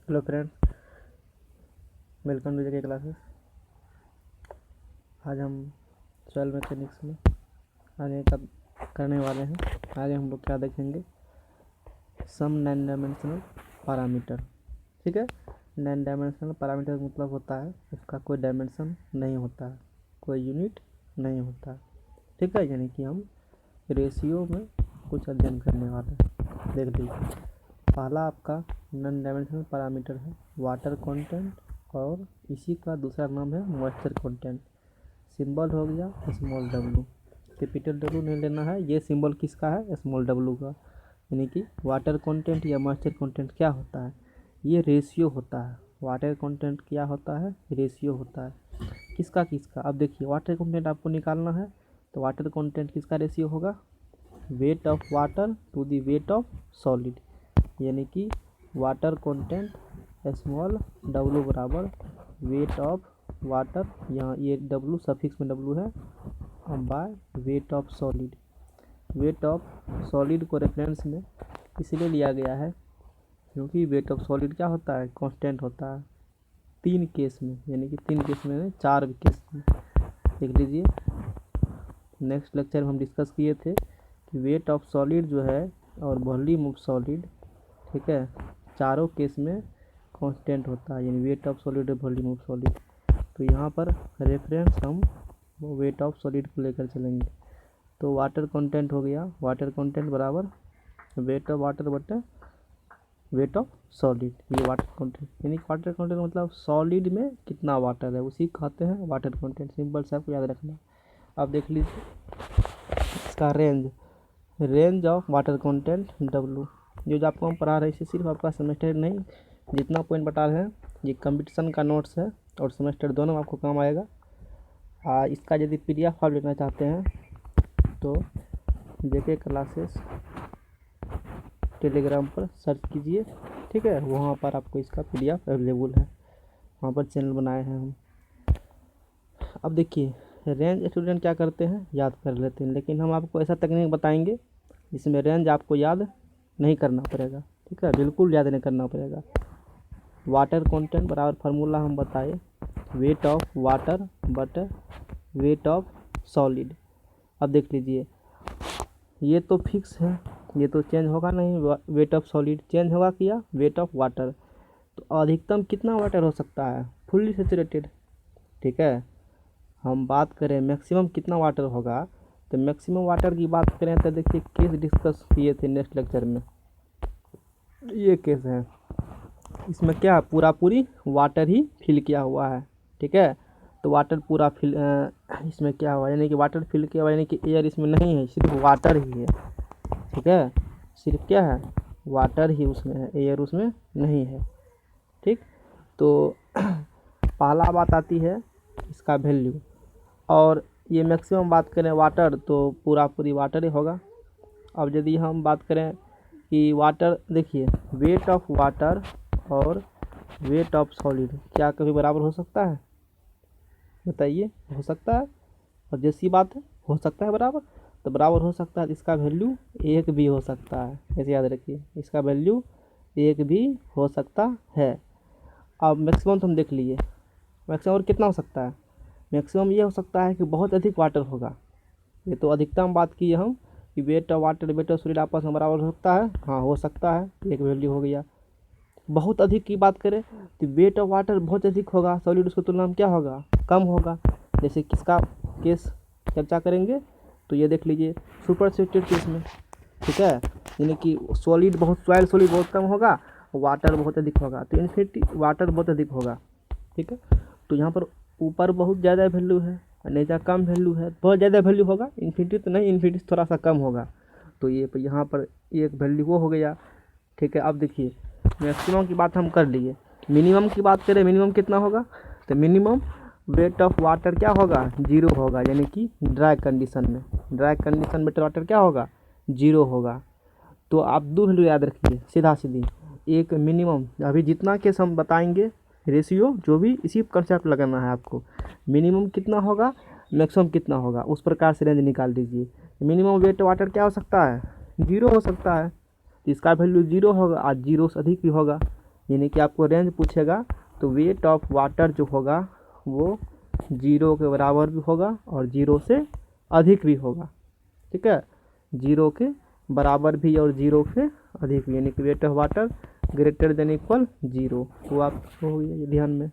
Hello friend, welcome to JK classes. आज हम soil mechanics में आगे का करने वाले हैं। आगे हम लोग क्या देखेंगे, सम नॉन डायमेंशनल पैरामीटर। ठीक है, नॉन डायमेंशनल पैरामीटर मतलब होता है उसका कोई डायमेंशन नहीं होता है, कोई यूनिट नहीं होता है। ठीक है, यानी कि हम रेशियो में कुछ अध्ययन करने वाले हैं। देख लीजिए, पहला आपका नॉन डायमेंशनल पैरामीटर है वाटर कंटेंट, और इसी का दूसरा नाम है मॉइस्चर कंटेंट। सिंबल हो गया स्मॉल डब्लू, कैपिटल डब्लू नहीं लेना है। ये सिंबल किसका है? स्मॉल डब्लू का। यानी कि वाटर कंटेंट या मॉइस्चर कंटेंट क्या होता है? ये रेशियो होता है। वाटर कंटेंट क्या होता है? रेशियो होता है। किसका किसका? अब देखिए, वाटर कंटेंट आपको निकालना है तो वाटर कंटेंट किसका रेशियो होगा? Weight of water to the weight of solid. यानी कि वाटर कंटेंट स्मॉल डब्लू बराबर वेट ऑफ वाटर, यहाँ ये डब्लू सफिक्स में डब्लू है, by weight of solid. Weight of solid को रेफरेंस में इसलिए लिया गया है क्योंकि वेट ऑफ सॉलिड क्या होता है? कांस्टेंट होता है तीन केस में, यानी कि तीन केस में चार केस में। देख लीजिए, नेक्स्ट लेक्चर में हम डिस्कस किए थे कि वेट ऑफ सॉलिड जो है और वॉल्यूम ऑफ सॉलिड, ठीक है, चारों केस में कांस्टेंट होता है, यानी वेट ऑफ सॉलिड और वॉल्यूम ऑफ सॉलिड। तो यहाँ पर रेफरेंस हम वेट ऑफ सॉलिड को लेकर चलेंगे। तो वाटर कंटेंट हो गया, वाटर कंटेंट बराबर वेट ऑफ वाटर बटे वेट ऑफ सॉलिड। ये वाटर कंटेंट, यानी वाटर कंटेंट मतलब सॉलिड में कितना वाटर है उसी कहते हैं वाटर कंटेंट। सिंपल से आपको याद रखना। अब देख लीजिए इसका range of water content W, जो आपको हम पढ़ा रहे हैं, इसे सिर्फ आपका सेमेस्टर नहीं, जितना पॉइंट बता रहे हैं ये कंपटीशन का नोट्स है और सेमेस्टर दोनों आपको काम आएगा। इसका यदि PDF फाइल लेना चाहते हैं तो जेके क्लासेस टेलीग्राम पर सर्च कीजिए, ठीक है, वहाँ पर आपको इसका PDF अवेलेबल है, वहाँ पर चैनल बनाए हैं हम। अब देखिए, रेंज स्टूडेंट क्या करते हैं, याद कर लेते हैं, लेकिन हम आपको ऐसा तकनीक बताएंगे जिसमें रेंज आपको याद नहीं करना पड़ेगा। ठीक है, बिल्कुल याद नहीं करना पड़ेगा। वाटर कंटेंट बराबर फार्मूला हम बताए wait of water but wait of solid. अब देख लीजिए, ये तो फिक्स है, ये तो चेंज होगा नहीं। वेट ऑफ सॉलिड चेंज होगा क्या? Wait of water. तो अधिकतम कितना वाटर हो सकता है? Fully saturated. ठीक है, हम बात करें मैक्सिमम कितना वाटर होगा, तो मैक्सिमम वाटर की बात करें तो देखिए केस डिस्कस किए थे नेक्स्ट लेक्चर में, ये केस है। इसमें क्या पूरा पूरी वाटर ही फिल किया हुआ है। ठीक है, तो वाटर पूरा फिल इसमें क्या हुआ, यानी कि वाटर फिल किया हुआ, यानी कि एयर इसमें नहीं है, सिर्फ वाटर ही है। ठीक है, सिर्फ क्या है? वाटर ही उसमें है, एयर उसमें नहीं है। ठीक, तो पहला बात आती है इसका वैल्यू, और ये मैक्सिमम बात करें वाटर तो पूरा पूरी वाटर ही होगा। अब यदि हम बात करें कि वाटर, देखिए वेट ऑफ वाटर और वेट ऑफ सॉलिड क्या कभी बराबर हो सकता है? बताइए, हो सकता है? और जैसी बात है, हो सकता है बराबर, तो बराबर हो सकता है, इसका वैल्यू एक भी हो सकता है। ऐसे याद रखिए, इसका वैल्यू एक भी हो सकता है। अब मैक्सिमम तो हम देख लिए, मैक्सिमम और कितना हो सकता है? मैक्सिमम ये हो सकता है कि बहुत अधिक वाटर होगा। ये तो अधिकतम बात की हम कि wait of water weight of solid आपस में बराबर हो सकता है, हाँ हो सकता है, एक वैल्यू हो गया। बहुत अधिक की बात करें तो वेट ऑफ वाटर बहुत अधिक होगा, सॉलिड उसकी तुलना में क्या होगा? कम होगा। जैसे किसका केस चर्चा करेंगे, तो ये देख लीजिए सुपर सेचुरेटेड केस में। ठीक है, यानी कि सॉलिड बहुत कम होगा, वाटर बहुत अधिक होगा, तो इन्फिनिटी वाटर बहुत अधिक होगा। ठीक है, तो यहाँ पर ऊपर बहुत ज़्यादा वैल्यू है और नीचे कम वैल्यू है। बहुत ज़्यादा वैल्यू होगा, इन्फिनिटी तो नहीं, इन्फिनिटी थोड़ा सा कम होगा, तो ये यहाँ पर एक वैल्यू वो हो गया। ठीक है, अब देखिए मैक्सिमम की बात हम कर लिए, मिनिमम की बात करें, मिनिमम कितना होगा? तो मिनिमम वेट ऑफ वाटर क्या होगा? जीरो होगा, यानी कि ड्राई कंडीशन में, ड्राई कंडीशन वेट वाटर क्या होगा? जीरो होगा। तो आप दो वैल्यू याद रखिए सीधा सीधी, एक मिनिमम, अभी जितना केस हम बताएंगे रेशियो जो भी इसी कंसेप्ट लगाना है आपको, मिनिमम कितना होगा, मैक्सिमम कितना होगा, उस प्रकार से रेंज निकाल दीजिए। मिनिमम वेट वाटर क्या हो सकता है? जीरो हो सकता है, तो इसका वैल्यू जीरो होगा, आज जीरो से अधिक भी होगा, यानी कि आपको रेंज पूछेगा तो वेट ऑफ वाटर जो होगा वो 0 के बराबर भी होगा और 0 से अधिक भी होगा, ठीक है, 0 के बराबर भी और 0 से अधिक भी, यानी कि wait of water greater than equal 0, तो आपको हो गया ये ध्यान में,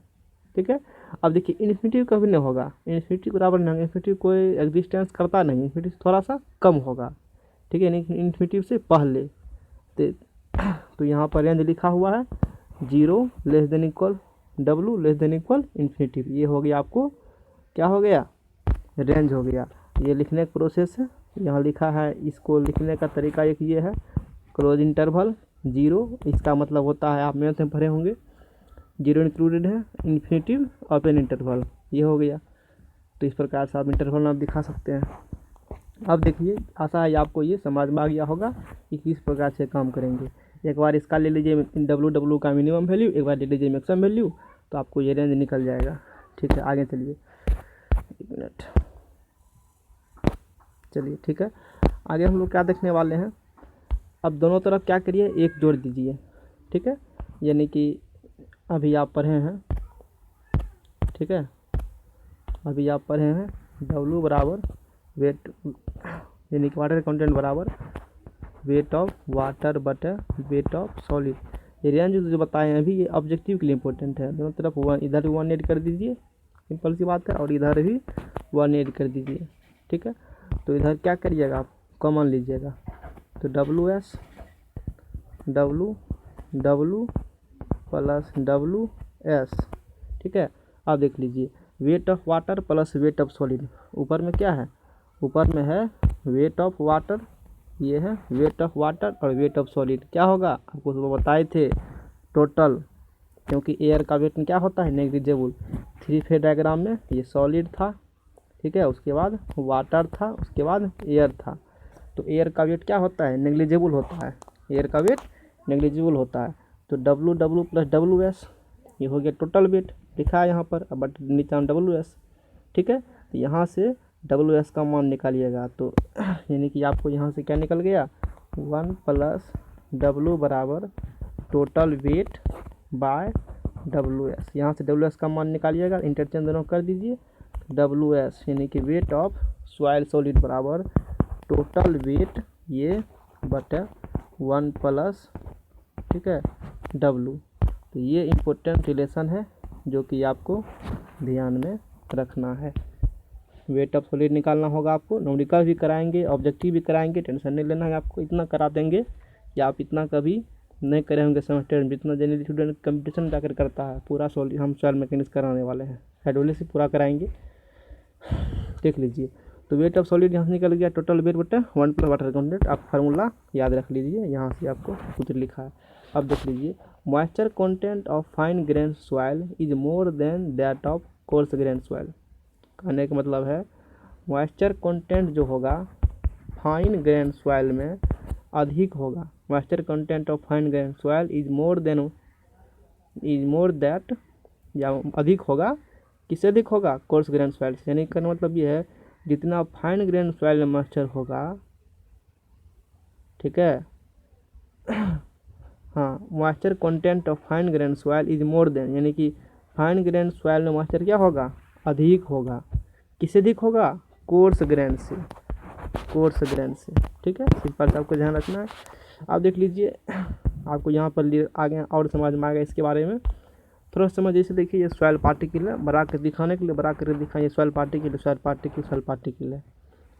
ठीक है। अब देखिए इन्फिनिटिव कभी नहीं होगा, इन्फिनिटिव बराबर नहीं होगा, इन्फिनिटिव कोई एग्जिस्टेंस करता नहीं, इन्फिनिटिव थोड़ा सा कम होगा, ठीक है, यानी कि इन्फिनिटिव से पहले तो यहाँ पर रेंज लिखा हुआ है 0 less than equal W less than equal infinitive, ये हो गया आपको क्या हो गया, रेंज हो गया। ये लिखने का प्रोसेस है, यहाँ लिखा है, इसको लिखने का तरीका एक ये है, क्लोज इंटरवल 0, इसका मतलब होता है आप मैथ में पढ़े होंगे 0 इंक्लूडेड है, इन्फिनिटिव ओपन इंटरवल, ये हो गया। तो इस प्रकार से आप इंटरवल आप दिखा सकते हैं। अब देखिए आशा है आपको ये समझ में आ गया होगा कि किस प्रकार से काम करेंगे। एक बार इसका ले लीजिए W का मिनिमम वैल्यू, एक बार ले लीजिए मैक्सिमम वैल्यू, तो आपको ये रेंज निकल जाएगा, ठीक है। आगे चलिए, एक मिनट, चलिए ठीक है, आगे हम लोग क्या देखने वाले हैं। अब दोनों तरफ क्या करिए, एक जोड़ दीजिए, ठीक है, यानी कि अभी आप पढ़े हैं, ठीक है, अभी आप पढ़े हैं W बराबर वेट, यानी कि वाटर कंटेंट बराबर वेट ऑफ वाटर बटे वेट ऑफ सॉलिड। ये रेंज जो बताए हैं अभी, ये ऑब्जेक्टिव के लिए इंपॉर्टेंट है। दोनों तरफ इधर 1 ऐड कर दीजिए, सिंपल सी बात है, और इधर भी 1 ऐड कर दीजिए, ठीक है। तो इधर क्या करिएगा, आप कॉमन लीजिएगा, तो W प्लस WS, ठीक है। अब देख लीजिए wait of water plus wait of solid, ऊपर में क्या है, ऊपर में है वेट ऑफ वाटर, ये है वेट ऑफ वाटर और वेट ऑफ सॉलिड, क्या होगा आपको तो बताए थे टोटल, क्योंकि एयर का वेट में क्या होता है नेग्लिजिबल। 3 फेज डायग्राम में ये सॉलिड था, ठीक है, उसके बाद वाटर था, उसके बाद एयर था, तो एयर का वेट क्या होता है नेग्लिजिबल होता है, एयर का वेट नेग्लिजिबल होता है। तो W प्लस WS, ये हो गया टोटल वेट, लिखा है यहाँ पर, बट नीचे WS, ठीक है। तो यहाँ से WS का मान निकालिएगा, तो यानी कि आपको यहाँ से क्या निकल गया 1 प्लस W बराबर टोटल वेट बाय WS, यहाँ से WS का मान निकालिएगा, इंटरचेंज दोनों कर दीजिए, WS यानी कि वेट ऑफ सॉइल सॉलिड बराबर टोटल वेट ये बटा 1 प्लस, ठीक है, W। तो ये इम्पोर्टेंट रिलेशन है जो कि आपको ध्यान में रखना है। वेट ऑफ सॉलिड निकालना होगा आपको, न्यूमेरिकल भी कराएंगे, ऑब्जेक्टिव भी कराएंगे, टेंशन नहीं लेना है आपको, इतना करा देंगे कि आप इतना कभी नहीं करे होंगे सेमेस्टर में, जितना जनरल स्टूडेंट कंपटीशन जाकर करता है। पूरा सॉलिड हम सॉइल मैकेनिक्स कराने वाले हैं, हाइड्रोलिक से पूरा कराएंगे, देख लीजिए। तो वेट ऑफ सॉलिड यहाँ से निकल गया टोटल वेट बटा 1 प्लस वाटर कंटेंट, आप फार्मूला याद रख लीजिए, यहाँ से आपको सूत्र लिखा है। अब देख लीजिए, moisture content of fine grain soil is more than that of coarse grain soil. कहने का मतलब है मॉइस्चर कंटेंट जो होगा फाइन ग्रेन सॉइल में अधिक होगा, moisture content of fine grain soil is more that, या अधिक होगा, किससे अधिक होगा, कोर्स ग्रेन सॉइल से। यानी कहने मतलब ये है जितना फाइन ग्रेन सॉइल में मॉइस्चर होगा, ठीक है, हाँ, moisture content of fine grain soil is more than, यानी कि फाइन ग्रेन सॉइल में मॉइस्चर क्या होगा, अधिक होगा, किससे अधिक होगा, कोर्स ग्रेन से, कोर्स ग्रेन से, ठीक है, सिंपल से आपको ध्यान रखना है। आप देख लीजिए, आपको यहाँ पर आगे और समझ में आएगा इसके बारे में, थोड़ा समझ जैसे देखिए, ये सॉइल पार्टिकल है, बड़ा कर दिखाने के लिए बड़ा करके दिखाइए, सॉइल पार्टिकल है,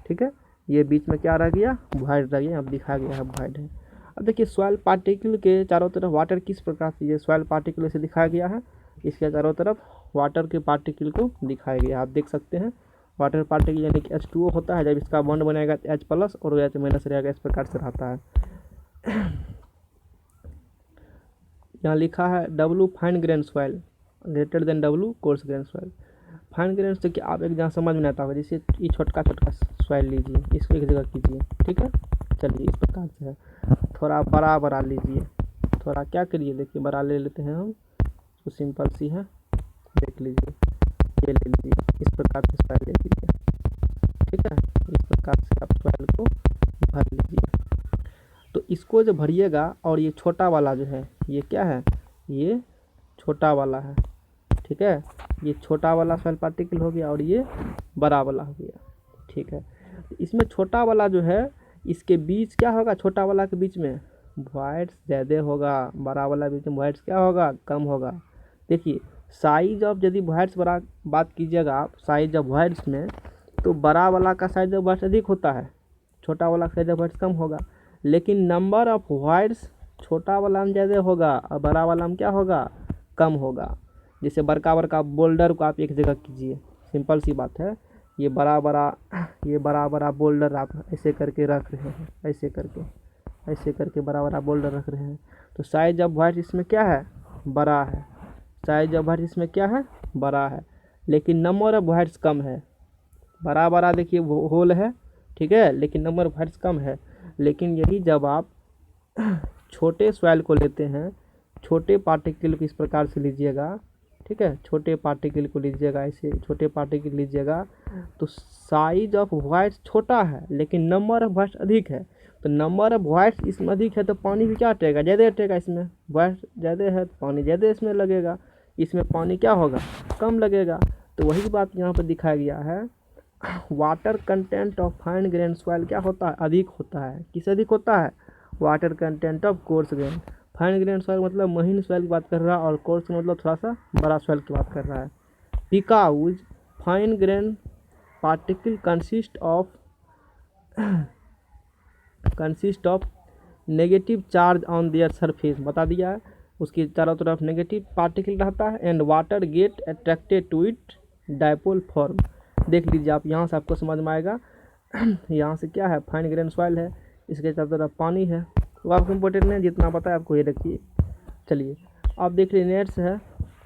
ठीक है। ये बीच में क्या रह गया, वॉइड रह गया, अब दिखाया गया है वॉइड है। अब देखिए सॉइल पार्टिकल के चारों तरफ वाटर किस प्रकार से, ये सॉइल पार्टिकल से दिखाया गया है, इसके चारों तरफ वाटर के पार्टिकल को दिखाया गया, आप देख सकते हैं। वाटर पार्टिकल यानी कि H2O होता है, जब इसका बॉन्ड बनेगा H प्लस और H माइनस रहेगा, इस प्रकार से रहता है। यहाँ लिखा है W fine grain soil greater than W coarse grain soil. Fine grain से कि आप एक जहाँ समझ में आता होगा, जैसे ये छोटका सॉइल लीजिए, इसको एक जगह कीजिए, ठीक है, चलिए इस प्रकार से है। थोड़ा बड़ा लीजिए, थोड़ा क्या करिए, देखिए बड़ा ले लेते हैं हम, तो सिंपल सी है, देख लीजिए, ये ले लीजिए, इस प्रकार से सॉइल ले लीजिए, ठीक है, इस प्रकार से आप सॉइल को भर लीजिए। तो इसको जो भरिएगा, और ये छोटा वाला जो है, ये क्या है, ये छोटा वाला है, ठीक है। ये छोटा वाला सॉइल पार्टिकल हो गया और ये बड़ा वाला हो गया, ठीक है। इसमें छोटा वाला जो है इसके बीच क्या होगा, छोटा वाला के बीच में वॉइड्स ज़्यादा होगा, बड़ा वाला बीच में वॉइड्स क्या होगा, कम होगा। देखिए साइज ऑफ यदि वॉइड्स बड़ा बात कीजिएगा आप साइज ऑफ वॉइड्स में, तो बड़ा वाला का साइज ऑफ वॉइड्स अधिक होता है, छोटा वाला का साइज ऑफ वॉइड्स कम होगा। लेकिन नंबर ऑफ वॉइड्स छोटा वाला में ज़्यादा होगा और बड़ा वाला में क्या होगा, कम होगा। जैसे बड़का बड़का बोल्डर को आप एक जगह कीजिए, सिंपल सी बात है। ये बड़ा बड़ा बोल्डर आप ऐसे करके रख रहे हैं, ऐसे करके बड़ा बड़ा बोल्डर रख रहे हैं, तो साइज ऑफ वॉइड्स इसमें क्या है, बड़ा है। साइज ऑफ वॉइड्स इसमें क्या है, बड़ा है। लेकिन नंबर ऑफ वॉइड्स कम है। बड़ा देखिए होल है, ठीक है, लेकिन नंबर ऑफ वॉइड्स कम है। लेकिन यही जब आप छोटे सॉइल को लेते हैं, छोटे पार्टिकल को इस प्रकार से लीजिएगा, ठीक है, छोटे पार्टिकल को लीजिएगा, ऐसे छोटे पार्टिकल लीजिएगा, तो साइज ऑफ वॉइड्स छोटा है लेकिन नंबर ऑफ वॉइड्स अधिक है। तो नंबर ऑफ वॉइड्स इसमें अधिक है तो पानी भी क्या हटेगा, ज़्यादा हटेगा। इसमें वॉइड्स ज़्यादा है तो पानी ज़्यादा इसमें लगेगा, इसमें पानी क्या होगा, कम लगेगा। तो वही बात यहाँ पर दिखाया गया है। Water content of fine grain soil क्या होता है, अधिक होता है। किस अधिक होता है, water content of coarse grain. Fine grain soil मतलब महीन सॉइल की बात कर रहा है और कोर्स मतलब थोड़ा सा बड़ा सॉइल की बात कर रहा है। Because fine grain particle consist of negative charge on their surface, बता दिया है, उसके चारों तरफ नेगेटिव पार्टिकल रहता है। And water get attracted to it dipole form. देख लीजिए आप, यहाँ से आपको समझ में आएगा। यहाँ से क्या है, फाइन ग्रेन सॉइल है, इसके चारों तरफ पानी है। तो आपको इम्पोर्टेंट नहीं, जितना पता है आपको ये रखिए। चलिए आप देख लीजिए, नेट्स है,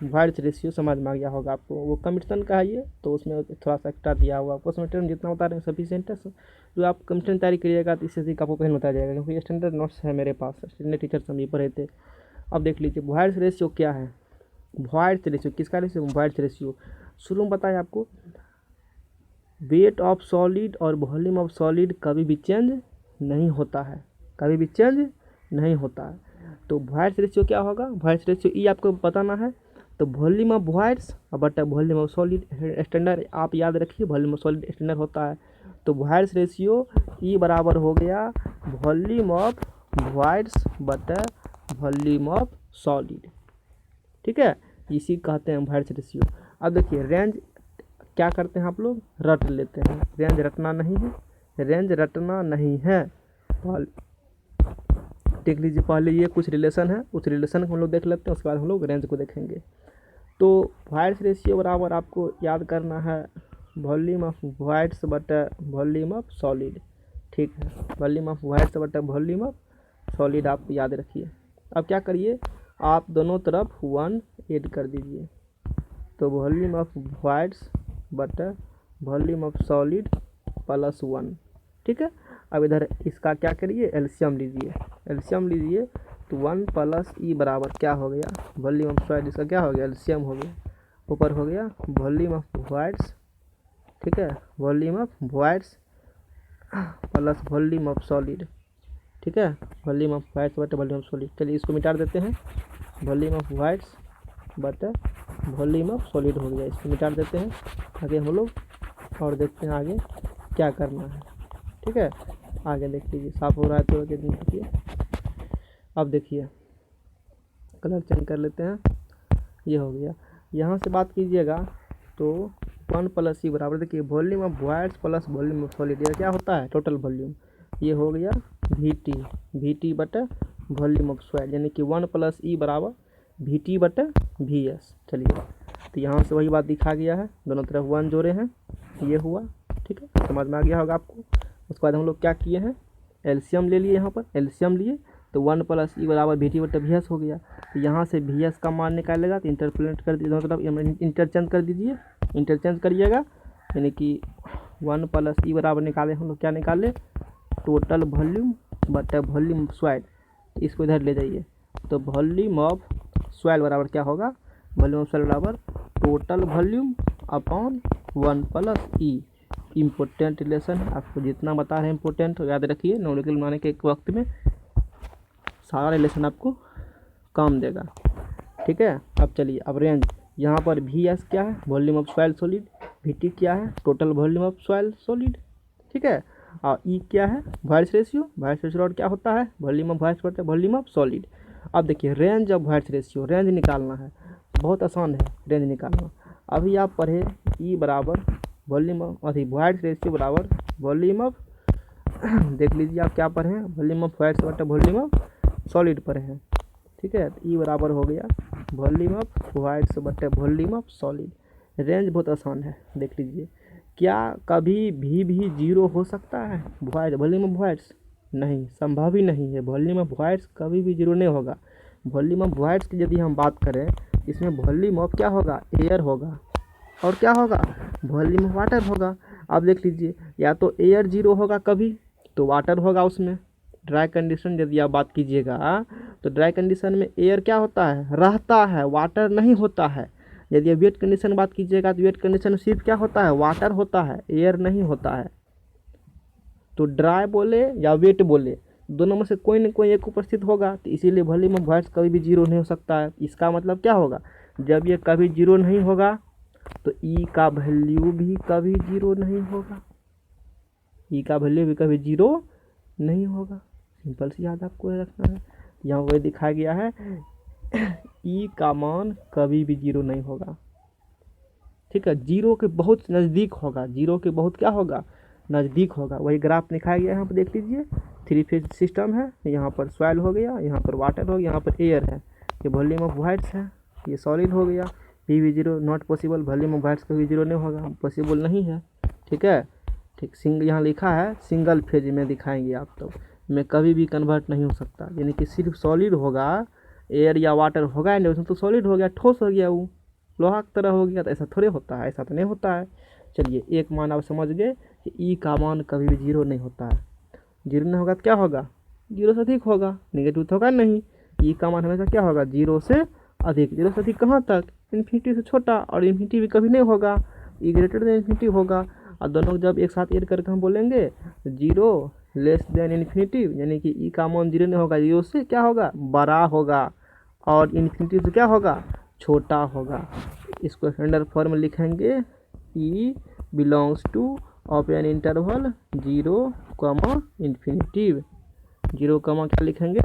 वॉइड्स रेशियो समझ में आ गया होगा आपको। वो कमिशन का है ये, तो उसमें थोड़ा सा एक्स्ट्रा दिया हुआ आपको। उसमें जितना बता रहे हैं सफिशिएंट है। जो आप कमिशन तैयारी करिएगा तो इससे अधिक आपको कहीं बताया जाएगा, क्योंकि स्टैंडर्ड नोट्स है मेरे पास, स्टैंडर्ड टीचर से हम ये पढ़े थे। अब देख लीजिए वॉइड्स रेशियो क्या है। वॉइड्स रेशियो किसका रेशियो, वॉइड्स रेशियो। शुरू में बताया आपको, वेट ऑफ सॉलिड और वॉल्यूम ऑफ सॉलिड कभी भी चेंज नहीं होता है, कभी भी चेंज नहीं होता है। तो वॉइड्स रेशियो क्या होगा, वॉइड्स रेशियो ई आपको बताना है। तो वॉल्यूम ऑफ वॉइड्स बटा वॉल्यूम ऑफ सॉलिड स्टैंडर्ड आप याद रखिए, वॉल्यूम ऑफ सॉलिड स्टैंडर्ड होता है। तो वॉइड्स रेशियो ई बराबर हो गया वॉल्यूम ऑफ वॉइड्स बटा वॉल्यूम ऑफ सॉलिड, ठीक है। इसी कहते हैं वॉइड्स रेशियो। अब देखिए रेंज क्या करते हैं आप लोग, रट लेते हैं। रेंज रटना नहीं है, रेंज रटना नहीं है। देख लीजिए, पहले ये कुछ रिलेशन है, उस रिलेशन को हम लोग देख लेते हैं, उसके बाद हम लोग रेंज को देखेंगे। तो वॉइड्स रेशियो बराबर आपको याद करना है वॉल्यूम ऑफ वॉइड्स बटा वॉल्यूम ऑफ सॉलिड, ठीक है। वॉल्यूम ऑफ वॉइड्स बटा वॉल्यूम ऑफ सॉलिड आप याद रखिए। अब क्या करिए, आप दोनों तरफ 1 ऐड कर दीजिए। तो वॉल्यूम ऑफ वॉइड्स बटा वॉल्यूम ऑफ सॉलिड प्लस 1, ठीक है। अब इधर इसका क्या करिए, एलसीएम लीजिए, एलसीएम लीजिए। तो 1 प्लस ई बराबर क्या हो गया, वॉल्यूम ऑफ सॉलिड, इसका क्या हो गया, एलसीएम हो गया। ऊपर हो गया वॉल्यूम ऑफ वॉइड्स, ठीक है, volume of voids plus volume of solid, ठीक है। वॉल्यूम ऑफ वॉइड्स बटा वॉल्यूम ऑफ सॉलिड। चलिए इसको मिटा देते हैं, वॉल्यूम ऑफ वॉइड्स बटा वॉल्यूम ऑफ सॉलिड हो गया, इसको मिटा देते हैं। आगे हम लोग और देखते हैं आगे क्या करना है, ठीक है। आगे देख लीजिए, साफ हो रहा है तो देखिए। अब देखिए कलर चेंज कर लेते हैं, ये हो गया। यहाँ से बात कीजिएगा तो 1 प्लस ई बराबर, देखिए volume of voids plus volume of solid, ये क्या होता है, टोटल वॉल्यूम। ये हो गया वी टी बटा वॉल्यूम ऑफ सॉइल, यानी कि 1 प्लस ई बराबर वी टी बटा वी एस। चलिए तो यहाँ से वही बात दिखा गया है, दोनों तरफ 1 जोड़े हैं, ये हुआ, ठीक है, समझ में आ गया होगा आपको। उसके बाद हम लोग क्या किए हैं, एलसीएम ले लिए, यहाँ पर एलसीएम लिए तो 1 प्लस ई बराबर वी टी बटा वी एस हो गया। तो यहाँ से वी एस का मान निकालेगा तो इंटरपोलेट कर दीजिए, दोनों तरफ इंटरचेंज कर दीजिए, इंटरचेंज करिएगा। यानी कि 1 प्लस ई बराबर निकाले हम लोग, क्या निकाले, टोटल वॉल्यूम बटा वॉल्यूम ऑफ सॉइल। इसको इधर ले जाइए, तो वॉल्यूम ऑफ सॉइल बराबर क्या होगा, वॉल्यूम ऑफ सॉइल बराबर टोटल वॉल्यूम अपॉन 1 प्लस ई। इम्पोर्टेंट रिलेशन है, आपको जितना बता रहे हैं इम्पोर्टेंट याद रखिए। न्यूमेरिकल बनाने के वक्त में सारा रिलेशन आपको काम देगा। ठीक है। अब चलिए, अब रेंज यहाँ पर वी एस क्या है, volume of soil solid, we T क्या है, total volume of soil solid, ठीक है। और ई क्या है, वॉइस रेशियो, वॉइस रेशियो और क्या होता है, वॉल्यूम ऑफ वॉइस बटे वॉल्यूम ऑफ सॉलिड। अब देखिए range of voice ratio, range निकालना है, बहुत आसान है रेंज निकालना। अभी आप पढ़े ई बराबर वॉल्यूम ऑफ वॉइस रेशियो बराबर वॉल्यूम ऑफ देख लीजिए आप क्या पढ़े हैं, वॉल्यूम ऑफ वॉइस बटे वॉल्यूम ऑफ सॉलिड पढ़े हैं, ठीक है। तो ई बराबर हो गया वॉल्यूम ऑफ वॉइस बटे वॉल्यूम ऑफ सॉलिड। रेंज बहुत आसान है, देख लीजिए। क्या कभी भी जीरो हो सकता है वॉइस, वॉल्यूम ऑफ वॉइस? नहीं, संभव ही नहीं है। वॉल्यूम ऑफ वॉइस कभी भी जीरो नहीं होगा। वॉल्यूम ऑफ वॉइस की यदि हम बात करें, इसमें वॉल्यूम ऑफ क्या होगा, एयर होगा, और क्या होगा, वॉल्यूम ऑफ वाटर होगा। अब देख लीजिए, या तो एयर जीरो होगा कभी, तो वाटर होगा उसमें। ड्राई कंडीशन यदि आप बात कीजिएगा, तो ड्राई कंडीशन में एयर क्या होता है, रहता है, वाटर नहीं होता है। यदि आप वेट कंडीशन बात कीजिएगा, तो वेट कंडीशन में सिर्फ क्या होता है, वाटर होता है, एयर नहीं होता है। तो ड्राई बोले या वेट बोले, दोनों में से कोई न कोई एक उपस्थित होगा, तो इसीलिए वॉल्यूम ऑफ वॉइस कभी भी जीरो नहीं हो सकता है। इसका मतलब क्या होगा, जब ये कभी जीरो नहीं होगा तो ई का वैल्यू भी कभी जीरो नहीं होगा, ई का वैल्यू भी कभी जीरो नहीं होगा। सिंपल सी याद आपको रखना है। यहाँ वही दिखाया गया है, ई का मान कभी भी जीरो नहीं होगा, ठीक है। जीरो के बहुत नज़दीक होगा, जीरो के बहुत क्या होगा, नज़दीक होगा। वही ग्राफ दिखाया गया है, यहाँ पर देख लीजिए। 3 फेज सिस्टम है, यहाँ पर सॉइल हो गया, यहाँ पर वाटर हो गया, यहाँ पर एयर है, ये वॉल्यूम ऑफ वॉइस है, ये सॉलिड हो गया। पी भी zero not possible, volume of voice कभी जीरो नहीं होगा, पॉसिबल नहीं है, ठीक है। ठीक, यहाँ लिखा है सिंगल फेज में दिखाएंगे आप, तो में कभी भी कन्वर्ट नहीं हो सकता, यानी कि सिर्फ सॉलिड होगा, एयर या वाटर होगा नहीं, उसमें तो सॉलिड हो गया, ठोस हो गया, वो लोहा की तरह हो गया। तो ऐसा थोड़े होता है, ऐसा तो नहीं होता है। चलिए, एक मान आप समझ गए कि ई का मान कभी भी जीरो नहीं होता है। जीरो नहीं होगा तो क्या होगा, जीरो से अधिक होगा, निगेटिव तो होगा नहीं। ई का मान हमेशा क्या होगा, जीरो से अधिक। जीरो से अधिक कहाँ तक, इन्फिनिटी से छोटा, और इन्फिनिटी भी कभी नहीं होगा, ई ग्रेटर देन इन्फिनिटी होगा। और दोनों जब एक साथ ऐड करके हम बोलेंगे जीरो लेस देन इन्फिनिटी, यानी कि ई का मान जीरो नहीं होगा, जीरो से क्या होगा, बड़ा होगा, और इन्फिनिटी से क्या होगा, छोटा होगा। इसको स्टैंडर्ड फॉर्म में लिखेंगे, E belongs to open interval zero comma infinitive, zero comma क्या लिखेंगे,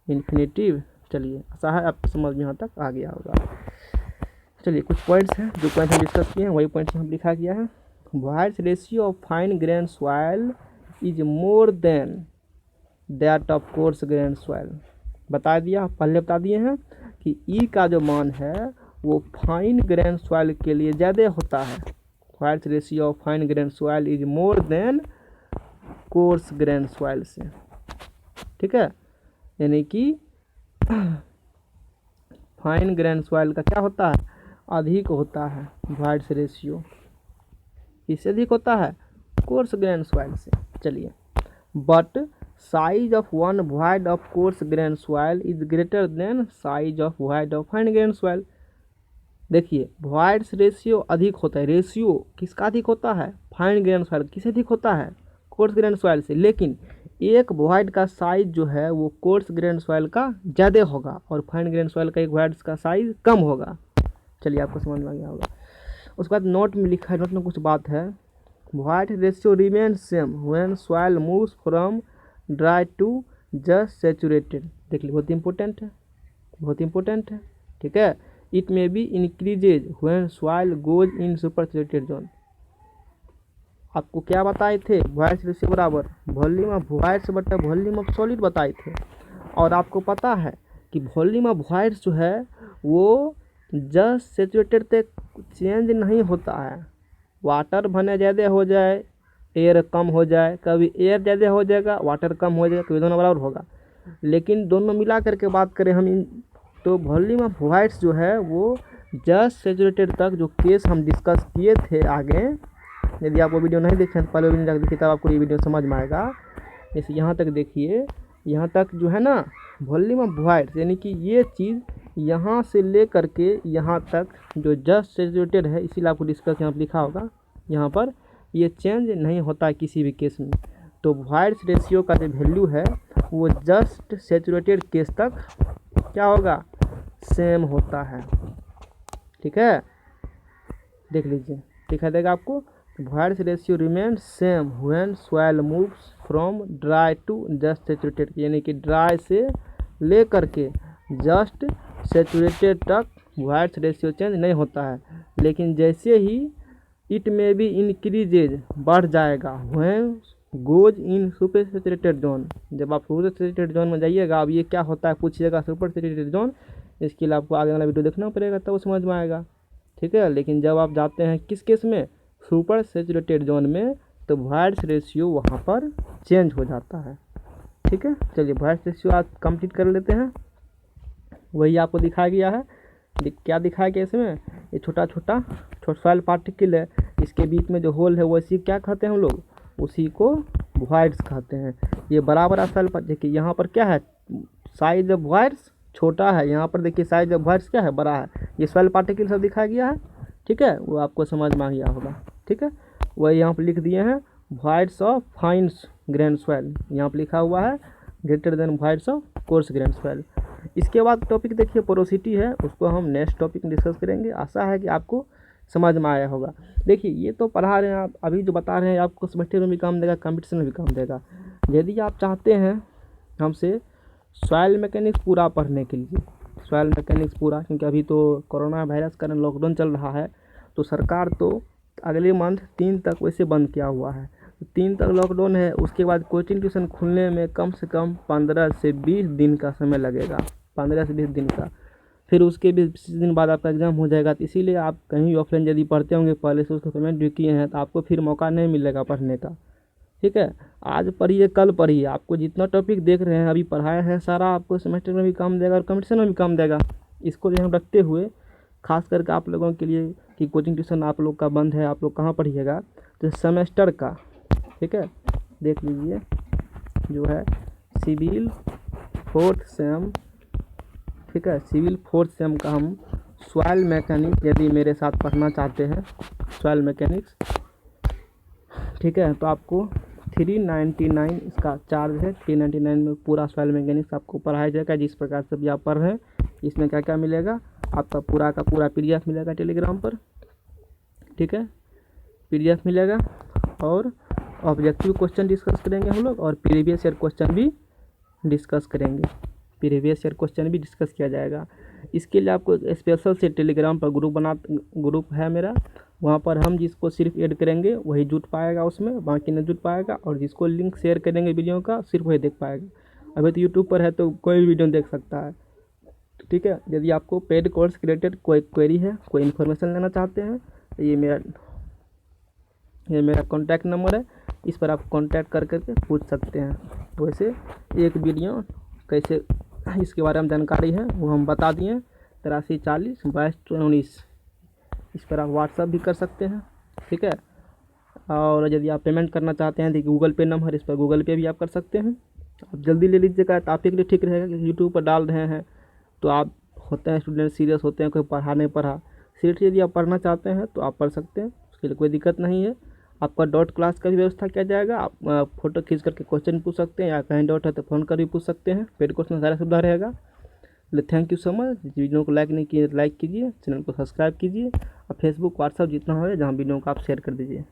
इन्फिनिटिव। चलिए, आशा है आपको समझ में यहाँ तक आ गया होगा। चलिए, कुछ पॉइंट्स हैं जो पॉइंट्स हम डिस्कस किए हैं, वही पॉइंट्स हम लिखा गया है। Voids ratio of fine grain soil is more than that of coarse grain soil. बता दिया, पहले बता दिए हैं कि ई का जो मान है वो फाइन ग्रेन सॉइल के लिए ज़्यादा होता है। Voids ratio of fine grain soil is more than coarse grain soil से, ठीक है। यानी कि फाइन ग्रेन सॉइल का क्या होता है, अधिक होता है वॉइस रेशियो, इससे अधिक होता है कोर्स ग्रेन सॉइल से। चलिए, but size of one void of coarse grain soil is greater than size of void of fine grain soil. देखिए, वॉइस रेशियो अधिक होता है, रेशियो किसका अधिक होता है, फाइन ग्रेन सॉइल किससे अधिक होता है, कोर्स ग्रेन सॉइल से। लेकिन एक वॉइड का साइज जो है वो कोर्स ग्रेन सॉइल का ज़्यादा होगा, और फाइन ग्रेन सॉइल का एक वॉइड का साइज कम होगा। चलिए, आपको समझ में आ गया होगा। उसके बाद नोट में लिखा है, नोट में कुछ बात है, voids ratio remain same when soil moves from dry to just saturated. देख लीजिए, बहुत इंपॉर्टेंट है, बहुत इंपॉर्टेंट है, ठीक है। It may be increases when soil goes in super saturated zone. आपको क्या बताए थे, वॉइस रेशियो बराबर वॉल्यूम ऑफ वॉइस बटा वॉल्यूम ऑफ सॉलिड बताए थे। और आपको पता है कि वॉल्यूम ऑफ वॉइस जो है वो जस्ट सैचुरेटेड तक चेंज नहीं होता है। वाटर भले ज़्यादा हो जाए, एयर कम हो जाए, कभी एयर ज़्यादा हो जाएगा, वाटर कम हो जाएगा, कभी दोनों बराबर होगा। लेकिन दोनों मिला करके बात करें हम तो वॉल्यूम ऑफ वॉइस जो है वो जस्ट सैचुरेटेड तक, जो केस हम डिस्कस किए थे आगे, यदि आप वो वीडियो नहीं देखें तो पहले वीडियो देखिए, तब आपको ये वीडियो समझ में आएगा। जैसे यहाँ तक देखिए, यहाँ तक जो है ना वॉल्यूम ऑफ वॉइस, यानी कि ये चीज़ यहाँ से ले करके यहाँ तक जो जस्ट सैचुरेटेड है, इसीलिए आपको डिस्कस यहाँ पर लिखा होगा, यहाँ पर ये चेंज नहीं होता है किसी भी केस में। तो वॉइस रेशियो का जो वैल्यू है वो जस्ट सैचुरेटेड केस तक क्या होगा, सेम होता है। ठीक है, देख लीजिए, दिखा देगा आपको। Voids ratio remain same when soil moves from dry to just saturated, यानी कि ड्राई से ले करके जस्ट सेचुरेटेड तक वॉइड्स रेशियो चेंज नहीं होता है। लेकिन जैसे ही इट में भी इंक्रीजेज बढ़ जाएगा when goes in super saturated zone, जब आप सुपर सेचुरेटेड जोन में जाइएगा, अब ये क्या होता है पूछिएगा सुपर सेचुरेटेड जोन, इसके लिए आपको आगे वाला वीडियो देखना पड़ेगा तब समझ में आएगा। ठीक है, लेकिन जब आप जाते हैं किस केस में, सुपर सेचुरेटेड जोन में, तो वॉइड्स रेशियो वहाँ पर चेंज हो जाता है। ठीक है, चलिए वॉइड्स रेशियो आज कंप्लीट कर लेते हैं। वही आपको दिखाया गया है, क्या दिखाया गया इसमें, ये छोटा छोटा सॉइल पार्टिकल है, इसके बीच में जो होल है वो इसी क्या कहते हैं हम लोग, उसी को वॉइड्स कहते हैं। ये बड़ा बड़ा सॉइल देखिए, यहाँ पर क्या है, साइज ऑफ वॉइड्स छोटा है, यहाँ पर देखिए साइज ऑफ वॉइड्स क्या है, बड़ा है। ये सॉइल पार्टिकल सब दिखाया गया है। ठीक है, वो आपको समझ में आ गया होगा। ठीक है, वही यहाँ पर लिख दिए हैं voids of fine grain soil, यहाँ पर लिखा हुआ है greater than voids of coarse grain soil. इसके बाद टॉपिक देखिए पोरोसिटी है, उसको हम नेक्स्ट टॉपिक में डिस्कस करेंगे। आशा है कि आपको समझ में आया होगा। देखिए ये तो पढ़ा रहे हैं आप, अभी जो बता रहे हैं आपको सेमेस्टर में भी काम देगा, कंपटीशन में भी काम देगा। यदि आप चाहते हैं हमसे सॉइल मैकेनिक्स पूरा पढ़ने के लिए, सॉइल मैकेनिक्स पूरा, क्योंकि अभी तो कोरोना वायरस का लॉकडाउन चल रहा है, तो सरकार तो अगले मंथ 3 तक वैसे बंद किया हुआ है, तो 3 तक लॉकडाउन है। उसके बाद कोचिंग ट्यूशन खुलने में कम से कम 15 से 20 दिन का समय लगेगा, 15 से 20 दिन का। फिर उसके 20 दिन बाद आपका एग्ज़ाम हो जाएगा। तो इसीलिए आप कहीं ऑफलाइन यदि पढ़ते होंगे पहले से, उसका पेमेंट भी किए हैं, तो आपको फिर मौका नहीं मिलेगा पढ़ने का। ठीक है, आज पढ़िए कल पढ़िए, आपको जितना टॉपिक देख रहे हैं अभी पढ़ाया है सारा आपको सेमेस्टर में भी काम देगा और कंपटीशन में भी काम देगा। इसको ध्यान रखते हुए खास करके आप लोगों के लिए कि कोचिंग ट्यूशन आप लोग का बंद है, आप लोग कहाँ पढ़िएगा, तो सेमेस्टर का, ठीक है, देख लीजिए जो है सिविल 4th सेम, ठीक है, सिविल 4th सेम का हम सॉइल मैकेनिक्स यदि मेरे साथ पढ़ना चाहते हैं, सॉइल मैकेनिक्स, ठीक है, तो आपको 399 इसका चार्ज है। 399 में पूरा सॉइल मैकेनिक्स आपको पढ़ाया जाएगा। जिस प्रकार से भी आप पढ़ रहे हैं, इसमें क्या क्या मिलेगा, आपका पूरा का पूरा PDF मिलेगा टेलीग्राम पर। ठीक है, PDF मिलेगा और ऑब्जेक्टिव क्वेश्चन डिस्कस करेंगे हम लोग, और प्रीवियस ईयर क्वेश्चन भी डिस्कस करेंगे, प्रीवियस ईयर क्वेश्चन भी डिस्कस किया जाएगा। इसके लिए आपको स्पेशल से टेलीग्राम पर ग्रुप है मेरा, वहाँ पर हम जिसको सिर्फ ऐड करेंगे वही जुट पाएगा उसमें, बाकी नहीं जुट पाएगा, और जिसको लिंक शेयर करेंगे वीडियो का सिर्फ वही देख पाएगा। अभी तो यूट्यूब पर है तो कोई भी वीडियो देख सकता है। ठीक है, यदि आपको पेड कोर्स रिलेटेड कोई क्वेरी है, कोई इन्फॉर्मेशन लेना चाहते हैं, तो ये मेरा कॉन्टैक्ट नंबर है, इस पर आप कांटेक्ट कर करके पूछ सकते हैं। वैसे एक वीडियो कैसे इसके बारे में जानकारी है वो हम बता दिए, 83 40 22 19, इस पर आप व्हाट्सअप भी कर सकते हैं। ठीक है, और यदि आप पेमेंट करना चाहते हैं तो गूगल पे नंबर, इस पर गूगल पे भी आप कर सकते हैं। आप जल्दी ले लीजिएगा तो आपके लिए ठीक रहेगा, क्योंकि यूट्यूब पर डाल रहे हैं तो आप होते हैं स्टूडेंट सीरियस होते हैं, कोई पढ़ा नहीं पढ़ा, सीरियसली यदि आप पढ़ना चाहते हैं तो आप पढ़ सकते हैं, उसके लिए कोई दिक्कत नहीं है। आपका डॉट क्लास का भी व्यवस्था किया जाएगा, आप फोटो खींच करके क्वेश्चन पूछ सकते हैं, या कहीं डाउट है तो फ़ोन कर भी पूछ सकते हैं, पेड कोर्स में सारा सुविधा रहेगा। Thank you so much. Video को लाइक नहीं किए तो लाइक कीजिए, चैनल को सब्सक्राइब कीजिए, और फेसबुक व्हाट्सअप जितना हो जहाँ वीडियो को आप शेयर कर दीजिए।